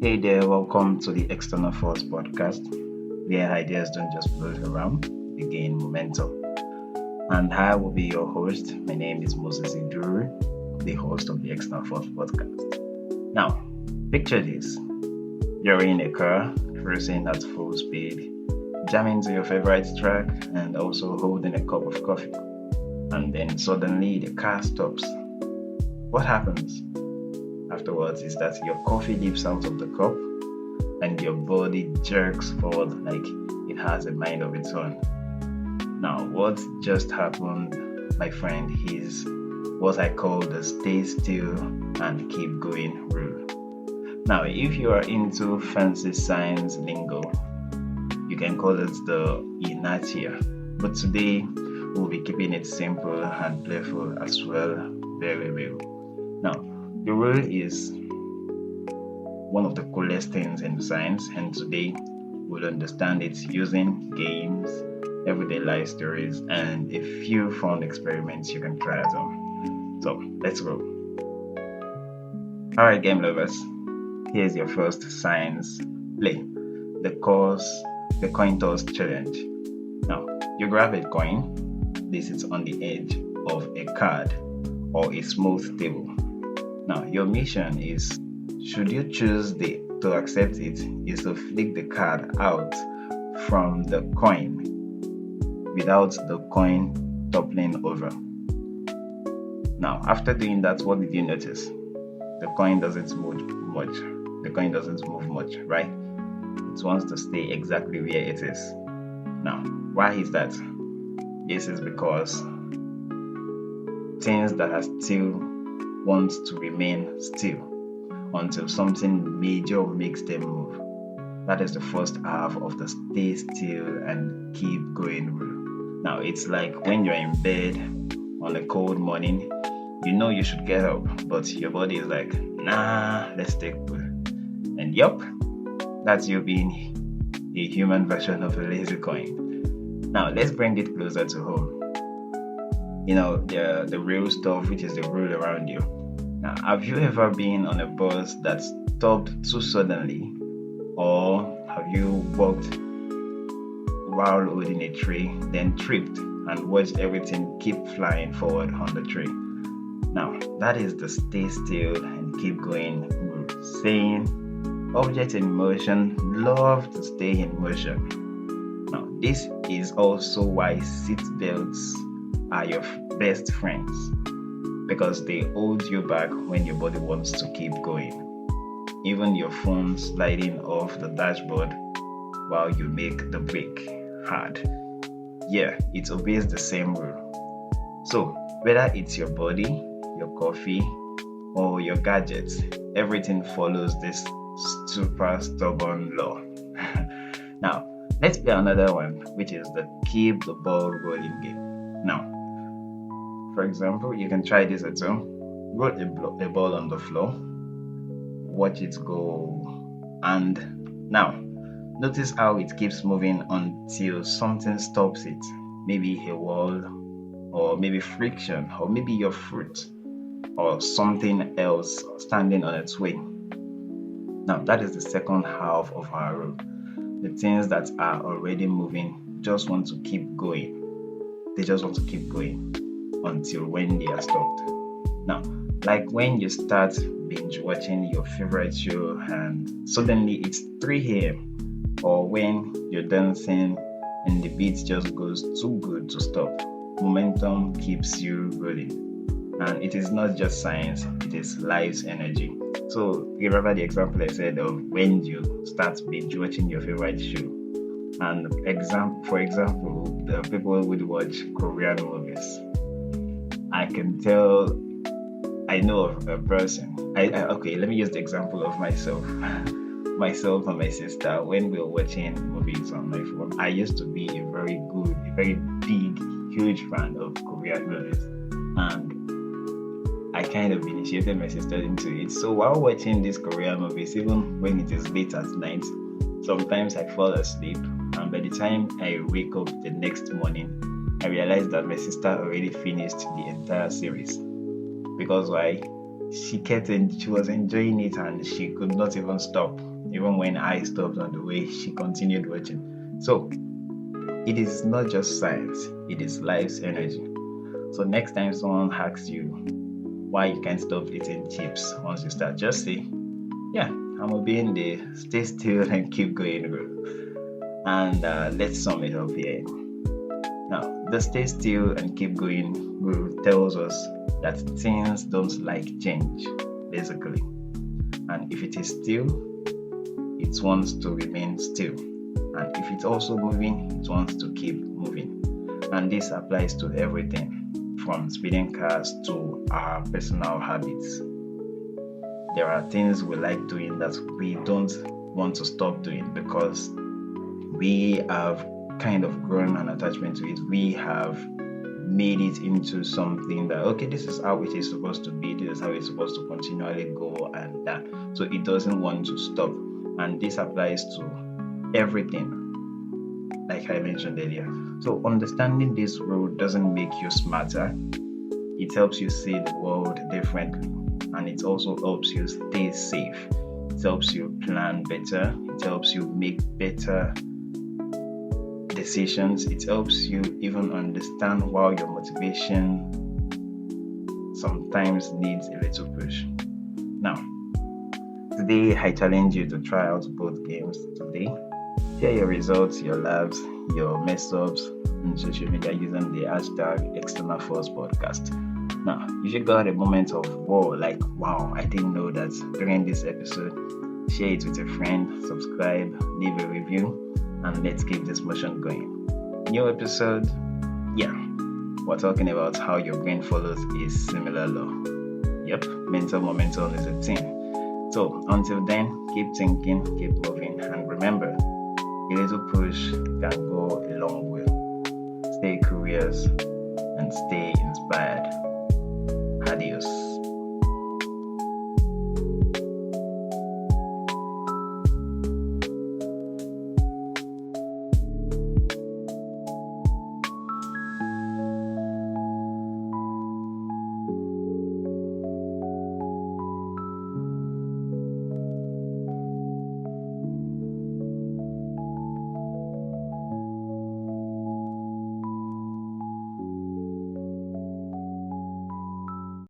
Hey there, welcome to the External Force podcast, where ideas don't just float around, they gain momentum. And I will be your host. My name is Moses Iduru, the host of the External Force podcast. Now, picture this. You're in a car, cruising at full speed, jamming to your favorite track, and also holding a cup of coffee. And then suddenly the car stops. What happens afterwards is that your coffee leaps out of the cup and your body jerks forward like it has a mind of its own. Now, what just happened, my friend, is what I call the stay still and keep going rule. Now, if you are into fancy science lingo, you can call it the Inertia. But today, we'll be keeping it simple and playful as well. Very real. Now, the rule is one of the coolest things in science, and today we'll understand it using games, everyday life stories, and a few fun experiments you can try at home. So, let's go. Alright, game lovers, here's your first science play, the coin toss challenge. Now, you grab a coin, place it on the edge of a card or a smooth table. Now, your mission is, should you choose to accept it, is to flick the card out from the coin without the coin toppling over. Now, after doing that, what did you notice? The coin doesn't move much. The coin doesn't move much, right? It wants to stay exactly where it is. Now, why is that? This is because things that are still want to remain still until something major makes them move. That is the first half of the stay still and keep going rule. Now, it's like when you're in bed on a cold morning, you know you should get up, but your body is like, nah, let's take cool. And yup, that's you being a human version of a lazy coin. Now, let's bring it closer to home. You know, the real stuff, which is the rule around you. Now, have you ever been on a bus that stopped too suddenly? Or have you walked while holding a tray, then tripped and watched everything keep flying forward on the tray? Now, that is the stay still and keep going rule, saying objects in motion love to stay in motion. Now, this is also why seat belts are your best friends, because they hold you back when your body wants to keep going. Even your phone sliding off the dashboard while you make the brake hard. Yeah, it obeys the same rule. So, whether it's your body, your coffee, or your gadgets, everything follows this super stubborn law. Now, let's play another one, which is the keep the ball rolling game. Now, for example, you can try this at home. Roll a ball on the floor, watch it go, and now notice how it keeps moving until something stops it. Maybe a wall, or maybe friction, or maybe your foot, or something else standing on its way. Now, that is the second half of our rule. The things that are already moving just want to keep going. They just want to keep going until when they are stopped. Now, like when you start binge watching your favorite show and suddenly it's 3 a.m., or when you're dancing and the beat just goes too good to stop. Momentum keeps you rolling. And it is not just science, it is life's energy. So, remember the example I said of when you start binge watching your favorite show. And for example, the people would watch Korean movies. I can tell, I know of a person. Okay, let me use the example of myself. Myself and my sister, when we were watching movies on my phone, I used to be a very big, huge fan of Korean movies. And I kind of initiated my sister into it. So while watching these Korean movies, even when it is late at night, sometimes I fall asleep. And by the time I wake up the next morning, I realized that my sister already finished the entire series. Because why? She was enjoying it and she could not even stop. Even when I stopped on the way, she continued watching. So it is not just science, it is life's energy. So next time someone asks you why you can't stop eating chips once you start, just say, yeah, I'm obeying the stay still and keep going rule. And let's sum it up here. Now, the stay still and keep going rule tells us that things don't like change, basically. And if it is still, it wants to remain still. And if it's also moving, it wants to keep moving. And this applies to everything, from speeding cars to our personal habits. There are things we like doing that we don't want to stop doing because we have kind of grown an attachment to it. We have made it into something that, okay, this is how it is supposed to be, this is how it's supposed to continually go, and that. So it doesn't want to stop. And this applies to everything, like I mentioned earlier. So understanding this rule doesn't make you smarter. It helps you see the world differently, and it also helps you stay safe. It helps you plan better. It helps you make better decisions. It helps you even understand why your motivation sometimes needs a little push. Now, today I challenge you to try out both games today. Share your results, your laughs, your mess ups on social media using the hashtag External Force Podcast. Now, if you got a moment of wow, I didn't know that during this episode, share it with a friend, subscribe, leave a review, and let's keep this motion going. New episode, we're talking about how your brain follows a similar law. Yep, mental momentum is a thing. So until then, keep thinking, keep moving, and remember, a little push can go a long way. Stay curious and stay inspired.